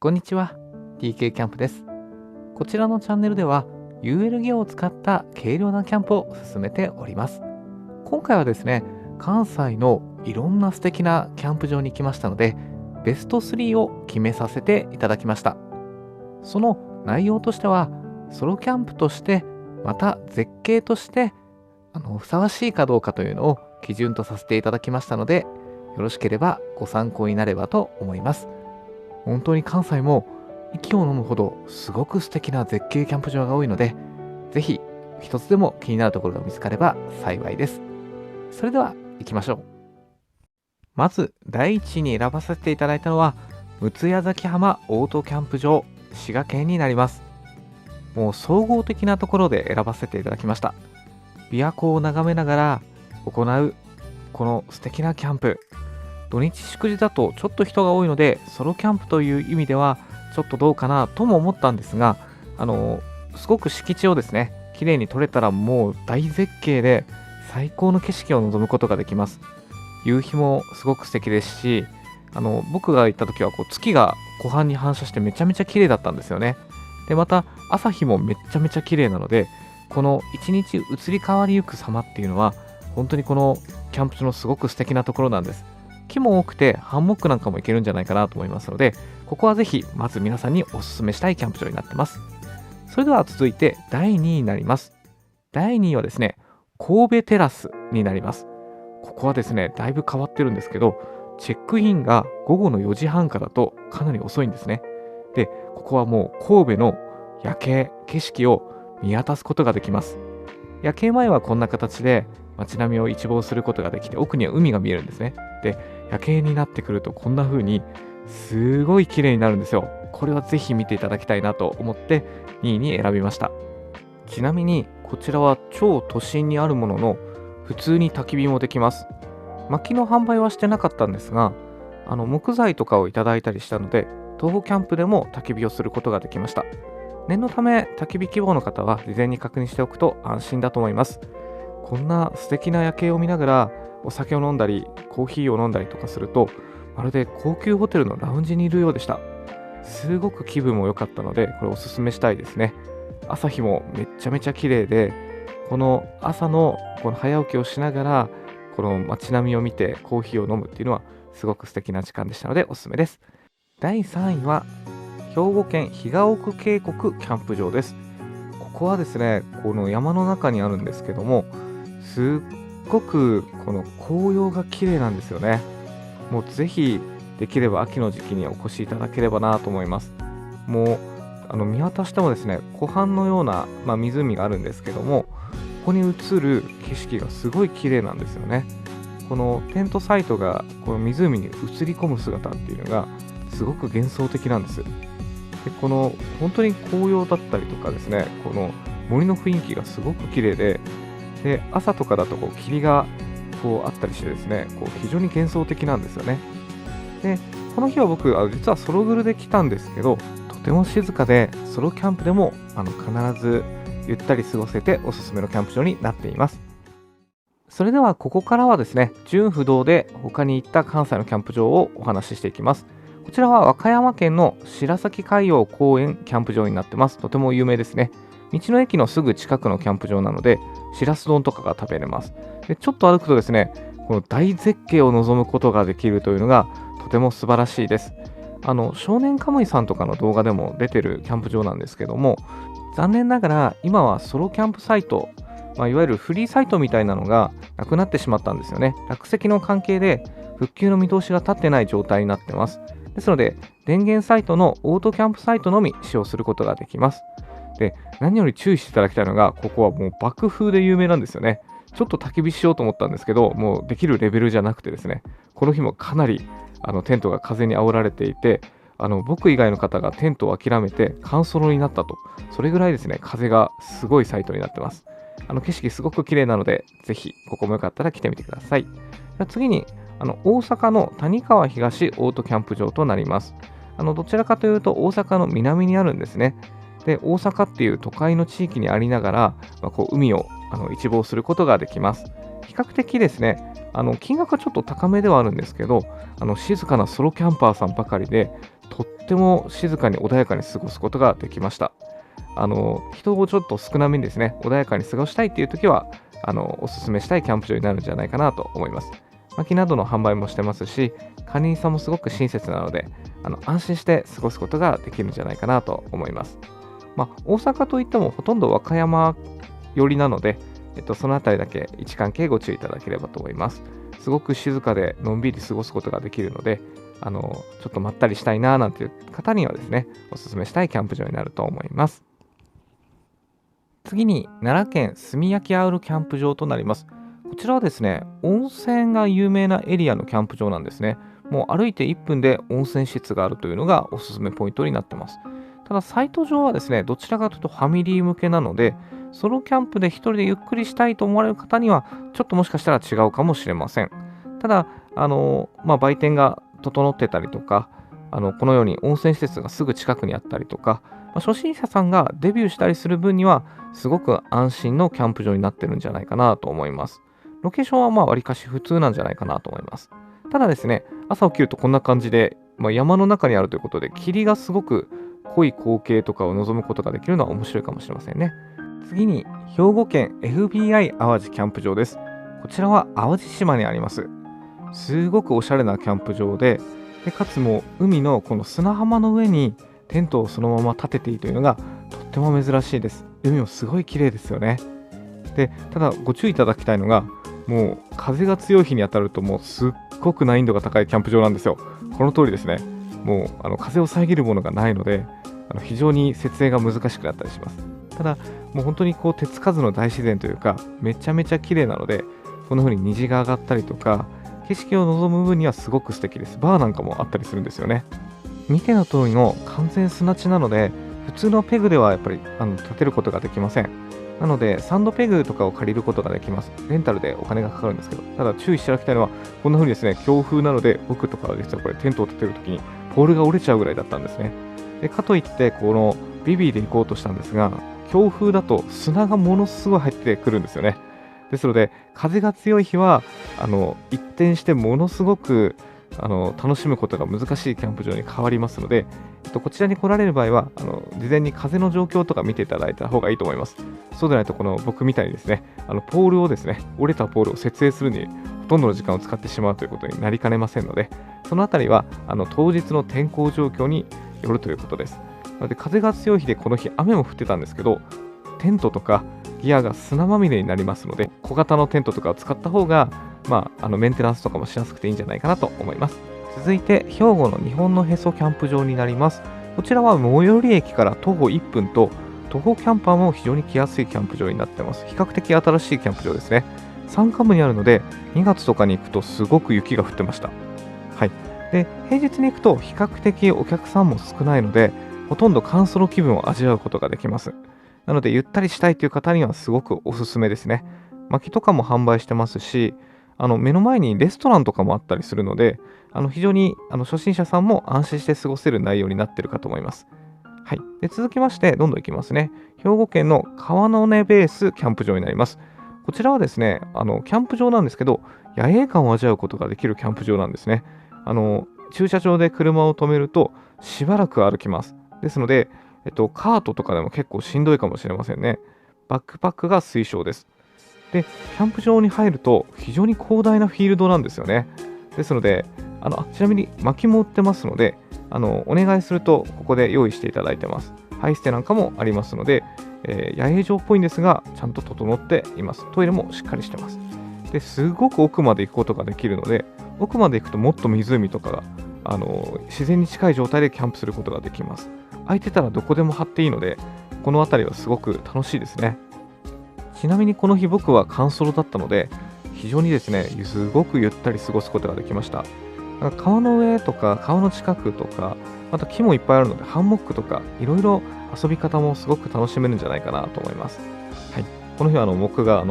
こんにちは。TK キャンプです。こちらのチャンネルでは UL ギアを使った軽量なキャンプを進めております。今回はですね、関西のいろんな素敵なキャンプ場に来ましたので、ベスト3を決めさせていただきました。その内容としては、ソロキャンプとして、また絶景として、ふさわしいかどうかというのを基準とさせていただきましたので、よろしければご参考になればと思います。本当に関西も息を飲むほどすごく素敵な絶景キャンプ場が多いので、ぜひ一つでも気になるところが見つかれば幸いです。それでは行きましょう。まず第1位に選ばせていただいたのは、六谷崎浜オートキャンプ場滋賀県になります。もう総合的なところで選ばせていただきました。琵琶湖を眺めながら行うこの素敵なキャンプ。土日祝日だとちょっと人が多いので、ソロキャンプという意味ではちょっとどうかなとも思ったんですが、すごく敷地をですね、綺麗に撮れたらもう大絶景で最高の景色を望むことができます。夕日もすごく素敵ですし、僕が行った時は月が湖畔に反射してめちゃめちゃ綺麗だったんですよね。で、また朝日もめちゃめちゃ綺麗なので、この一日移り変わりゆく様っていうのは本当にこのキャンプ場のすごく素敵なところなんです。木も多くてハンモックなんかも行けるんじゃないかなと思いますので、ここはぜひまず皆さんにお勧めしたいキャンプ場になってます。それでは続いて第2位になります。第2位はですね、神戸テラスになります。ここはですね、だいぶ変わってるんですけど、チェックインが午後の4時半からとかなり遅いんですね。で、ここはもう神戸の夜景、景色を見渡すことができます。夜景前はこんな形で街並みを一望することができて、奥には海が見えるんですね。で、夜景になってくるとこんな風にすごい綺麗になるんですよ。これはぜひ見ていただきたいなと思って2位に選びました。ちなみにこちらは超都心にあるものの、普通に焚き火もできます。薪の販売はしてなかったんですが、木材とかをいただいたりしたので、徒歩キャンプでも焚き火をすることができました。念のため焚き火希望の方は事前に確認しておくと安心だと思います。こんな素敵な夜景を見ながらお酒を飲んだりコーヒーを飲んだりとかすると、まるで高級ホテルのラウンジにいるようでした。すごく気分も良かったので、これおすすめしたいですね。朝日もめちゃめちゃ綺麗で、この朝のこの早起きをしながらこの街並みを見てコーヒーを飲むっていうのはすごく素敵な時間でしたのでおすすめです。第3位は兵庫県比嘉奥渓谷キャンプ場です。ここはですね、この山の中にあるんですけども、すっごくこの紅葉が綺麗なんですよね。もうぜひできれば秋の時期にお越しいただければなと思います。もう見渡してもですね、湖畔のような、湖があるんですけども、ここに映る景色がすごい綺麗なんですよね。このテントサイトがこの湖に映り込む姿っていうのがすごく幻想的なんです。で、この本当に紅葉だったりとかですね、この森の雰囲気がすごく綺麗で、朝とかだと霧があったりしてですね、非常に幻想的なんですよね。で、この日は僕実はソログルで来たんですけど、とても静かでソロキャンプでも必ずゆったり過ごせておすすめのキャンプ場になっています。それではここからはですね、順不動で他に行った関西のキャンプ場をお話ししていきます。こちらは和歌山県の白崎海洋公園キャンプ場になってます。とても有名ですね。道の駅のすぐ近くのキャンプ場なので、しらす丼とかが食べれます。で、ちょっと歩くとですね、この大絶景を望むことができるというのがとても素晴らしいです。少年カムイさんとかの動画でも出てるキャンプ場なんですけども、残念ながら今はソロキャンプサイト、いわゆるフリーサイトみたいなのがなくなってしまったんですよね。落石の関係で復旧の見通しが立ってない状態になってます。ですので、電源サイトのオートキャンプサイトのみ使用することができます。で、何より注意していただきたいのが、ここはもう爆風で有名なんですよね。ちょっと焚き火しようと思ったんですけど、もうできるレベルじゃなくてですね、この日もかなりテントが風に煽られていて、僕以外の方がテントを諦めて乾ソロになったと、それぐらいですね、風がすごいサイトになってます。景色すごく綺麗なので、ぜひここもよかったら来てみてください。じゃあ次に大阪の谷川東オートキャンプ場となります。どちらかというと大阪の南にあるんですね。で、大阪っていう都会の地域にありながら、海を一望することができます。比較的ですね、金額はちょっと高めではあるんですけど、静かなソロキャンパーさんばかりで、とっても静かに穏やかに過ごすことができました。人をちょっと少なめにですね、穏やかに過ごしたいっていう時は、おすすめしたいキャンプ場になるんじゃないかなと思います。薪などの販売もしてますし、管理人さんもすごく親切なので、安心して過ごすことができるんじゃないかなと思います。大阪といってもほとんど和歌山寄りなので、そのあたりだけ位置関係ご注意いただければと思います。すごく静かでのんびり過ごすことができるので、ちょっとまったりしたいななんていう方にはですね、おすすめしたいキャンプ場になると思います。次に奈良県炭焼アウルキャンプ場となります。こちらはですね、温泉が有名なエリアのキャンプ場なんですね。もう歩いて1分で温泉施設があるというのがおすすめポイントになってます。ただ、サイト上はですね、どちらかというとファミリー向けなので、ソロキャンプで1人でゆっくりしたいと思われる方には、ちょっともしかしたら違うかもしれません。ただ、売店が整ってたりとか、このように温泉施設がすぐ近くにあったりとか、初心者さんがデビューしたりする分には、すごく安心のキャンプ場になってるんじゃないかなと思います。ロケーションはわりかし普通なんじゃないかなと思います。ただですね、朝起きるとこんな感じで、山の中にあるということで、霧がすごく濃い光景とかを望むことができるのは面白いかもしれませんね。次に、兵庫県 FBI 淡路キャンプ場です。こちらは淡路島にあります。すごくおしゃれなキャンプ場で、かつもう海のこの砂浜の上にテントをそのまま立てているというのがとっても珍しいです。海もすごい綺麗ですよね。で、ただご注意いただきたいのが、もう風が強い日に当たるともうすっごく難易度が高いキャンプ場なんですよ。この通りですね。もう風を遮るものがないので、非常に設営が難しくなったりします。ただ、もう本当にこう手つかずの大自然というか、めちゃめちゃ綺麗なので、こんな風に虹が上がったりとか、景色を望む分にはすごく素敵です。バーなんかもあったりするんですよね。見ての通りの完全砂地なので、普通のペグではやっぱり立てることができません。なので、サンドペグとかを借りることができます。レンタルでお金がかかるんですけど、ただ注意していただきたいのは、こんな風にですね、強風なので、僕とかは実はこれテントを立てるときに、ポールが折れちゃうぐらいだったんですね。でかといって、このビビーで行こうとしたんですが、強風だと砂がものすごい入ってくるんですよね。ですので、風が強い日は、一転してものすごく楽しむことが難しいキャンプ場に変わりますので、こちらに来られる場合は、事前に風の状況とか見ていただいた方がいいと思います。そうでないと、この僕みたいにですね、ポールをですね、折れたポールを設営するに、ほとんどの時間を使ってしまうということになりかねませんので、そのあたりは、当日の天候状況によるということです。なので、風が強い日で、この日、雨も降ってたんですけど、テントとかギアが砂まみれになりますので、小型のテントとかを使った方が、メンテナンスとかもしやすくていいんじゃないかなと思います。続いて、兵庫の日本のへそキャンプ場になります。こちらは最寄り駅から徒歩1分と、徒歩キャンパーも非常に来やすいキャンプ場になっています。比較的新しいキャンプ場ですね。山間部にあるので、2月とかに行くとすごく雪が降ってました。はい。で、平日に行くと比較的お客さんも少ないので、ほとんど乾燥の気分を味わうことができます。なので、ゆったりしたいという方にはすごくおすすめですね。薪とかも販売してますし、目の前にレストランとかもあったりするので、非常に初心者さんも安心して過ごせる内容になっているかと思います。はい。で、続きまして、どんどんいきますね。兵庫県の川の根ベースキャンプ場になります。こちらはですね、キャンプ場なんですけど、野営感を味わうことができるキャンプ場なんですね。駐車場で車を止めると、しばらく歩きます。ですので、カートとかでも結構しんどいかもしれませんね。バックパックが推奨です。で、キャンプ場に入ると非常に広大なフィールドなんですよね。ですので、ちなみに薪も売ってますので、お願いするとここで用意していただいてます。ハイステなんかもありますので、野営場っぽいんですが、ちゃんと整っています。トイレもしっかりしてます。で、すごく奥まで行くことができるので、奥まで行くともっと湖とかが、自然に近い状態でキャンプすることができます。空いてたらどこでも張っていいので、この辺りはすごく楽しいですね。ちなみにこの日僕は乾ソロだったので、非常にですね、すごくゆったり過ごすことができました。川の上とか川の近くとか、あと木もいっぱいあるのでハンモックとかいろいろ遊び方もすごく楽しめるんじゃないかなと思います。はい、この日は僕が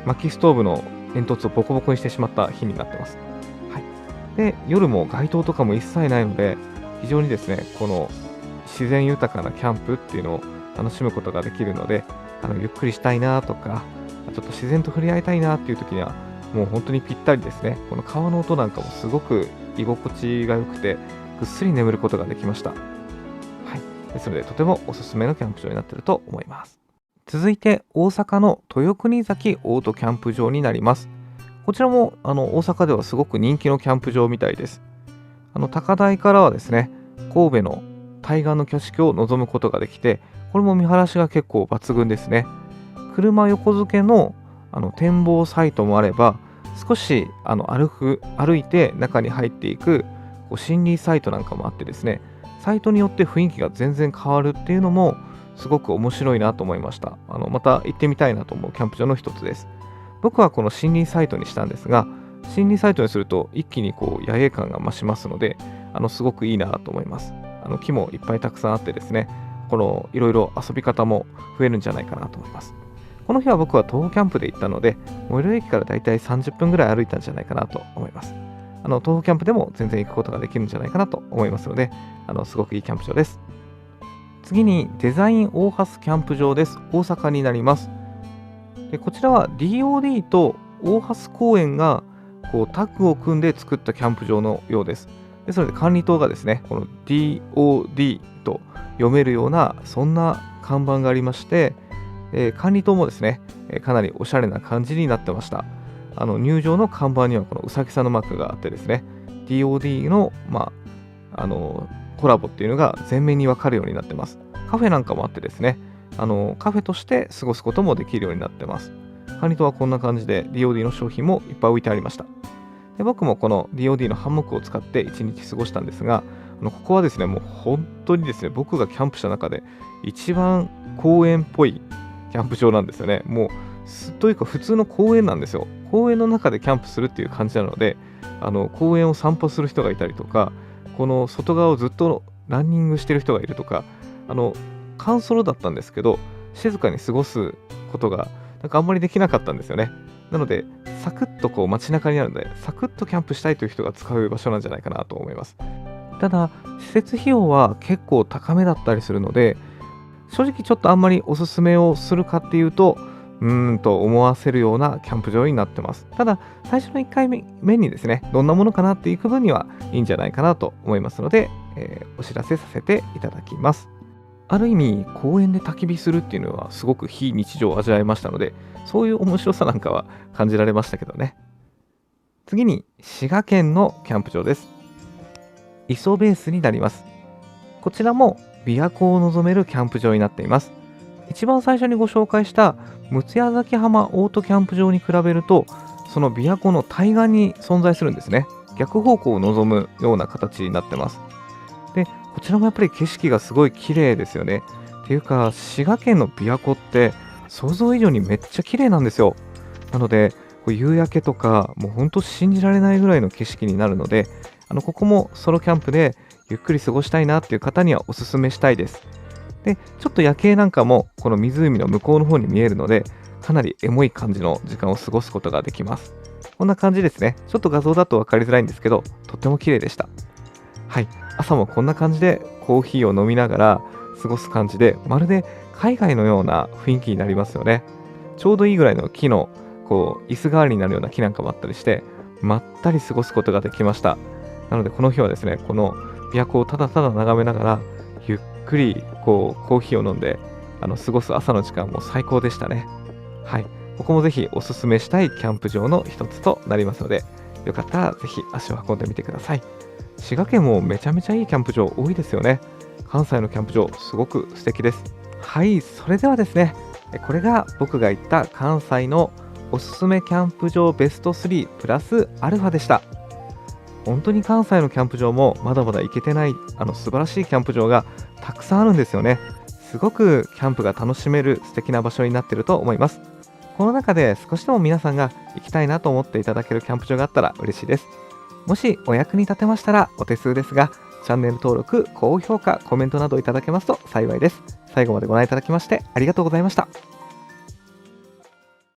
薪ストーブの煙突をボコボコにしてしまった日になってます。はい、で、夜も街灯とかも一切ないので、非常にですね、この自然豊かなキャンプっていうのを楽しむことができるので、ゆっくりしたいなとか、ちょっと自然と触れ合いたいなっていう時には、もう本当にぴったりですね。この川の音なんかもすごく居心地が良くて、ぐっすり眠ることができました。はい。ですので、とてもおすすめのキャンプ場になっていると思います。続いて、大阪の豊国崎オートキャンプ場になります。こちらも大阪ではすごく人気のキャンプ場みたいです。高台からはですね、神戸の対岸の景色を望むことができて、これも見晴らしが結構抜群ですね。車横付けの展望サイトもあれば、少し歩いて中に入っていく心理サイトなんかもあってですね、サイトによって雰囲気が全然変わるっていうのもすごく面白いなと思いました。また行ってみたいなと思うキャンプ場の一つです。僕はこの森林サイトにしたんですが、森林サイトにすると一気に野営感が増しますので、すごくいいなと思います。木もいっぱいたくさんあってですね、いろいろ遊び方も増えるんじゃないかなと思います。この日は僕は徒歩キャンプで行ったので、最寄り駅からだいたい30分ぐらい歩いたんじゃないかなと思います。徒歩キャンプでも全然行くことができるんじゃないかなと思いますので、すごくいいキャンプ場です。次にデザイン大蓮キャンプ場です。大阪になります。でこちらは DOD と大蓮公園がタッグを組んで作ったキャンプ場のようです。ですので管理棟がですね、この DOD と読めるようなそんな看板がありまして、管理棟もですね、かなりおしゃれな感じになってました。入場の看板にはこのうさぎさんのマークがあってですね、DOD の、コラボっていうのが前面に分かるようになってます。カフェなんかもあってですね、カフェとして過ごすこともできるようになってます。管理棟はこんな感じで DOD の商品もいっぱい置いてありました。で僕もこの DOD のハンモックを使って1日過ごしたんですが、ここはですね、もう本当にですね、僕がキャンプした中で一番公園っぽいキャンプ場なんですよね。もうというか普通の公園なんですよ。公園の中でキャンプするっていう感じなので、公園を散歩する人がいたりとか、この外側をずっとランニングしてる人がいるとか、乾ソロだったんですけど、静かに過ごすことがなんかあんまりできなかったんですよね。なので、サクッと街中にあるので、サクッとキャンプしたいという人が使う場所なんじゃないかなと思います。ただ、施設費用は結構高めだったりするので、正直ちょっとあんまりおすすめをするかっていうと、と思わせるようなキャンプ場になってます。ただ、最初の1回目にですね、どんなものかなっていく分にはいいんじゃないかなと思いますので、お知らせさせていただきます。ある意味、公園で焚き火するっていうのはすごく非日常を味わえましたので、そういう面白さなんかは感じられましたけどね。次に、滋賀県のキャンプ場です。磯ベースになります。こちらも琵琶湖を望めるキャンプ場になっています。一番最初にご紹介した六谷崎浜オートキャンプ場に比べると、その琵琶湖の対岸に存在するんですね。逆方向を望むような形になってます。で、こちらもやっぱり景色がすごい綺麗ですよね。っていうか、滋賀県の琵琶湖って想像以上にめっちゃ綺麗なんですよ。なので、夕焼けとか、もう本当信じられないぐらいの景色になるので、ここもソロキャンプでゆっくり過ごしたいなっていう方にはおすすめしたいです。で、ちょっと夜景なんかもこの湖の向こうの方に見えるので、かなりエモい感じの時間を過ごすことができます。こんな感じですね。ちょっと画像だと分かりづらいんですけど、とっても綺麗でした。はい。朝もこんな感じでコーヒーを飲みながら過ごす感じで、まるで海外のような雰囲気になりますよね。ちょうどいいぐらいの木の椅子代わりになるような木なんかもあったりして、まったり過ごすことができました。なのでこの日はですね、この琵琶湖をただただ眺めながら、ゆっくりコーヒーを飲んで過ごす朝の時間も最高でしたね。はい。ここもぜひおすすめしたいキャンプ場の一つとなりますので、よかったらぜひ足を運んでみてください。滋賀県もめちゃめちゃいいキャンプ場多いですよね。関西のキャンプ場すごく素敵です。はい、それではですね、これが僕が行った関西のおすすめキャンプ場ベスト3プラスアルファでした。本当に関西のキャンプ場もまだまだ行けてない素晴らしいキャンプ場がたくさんあるんですよね。すごくキャンプが楽しめる素敵な場所になっていると思います。この中で少しでも皆さんが行きたいなと思っていただけるキャンプ場があったら嬉しいです。もしお役に立てましたらお手数ですが、チャンネル登録、高評価、コメントなどいただけますと幸いです。最後までご覧いただきましてありがとうございました。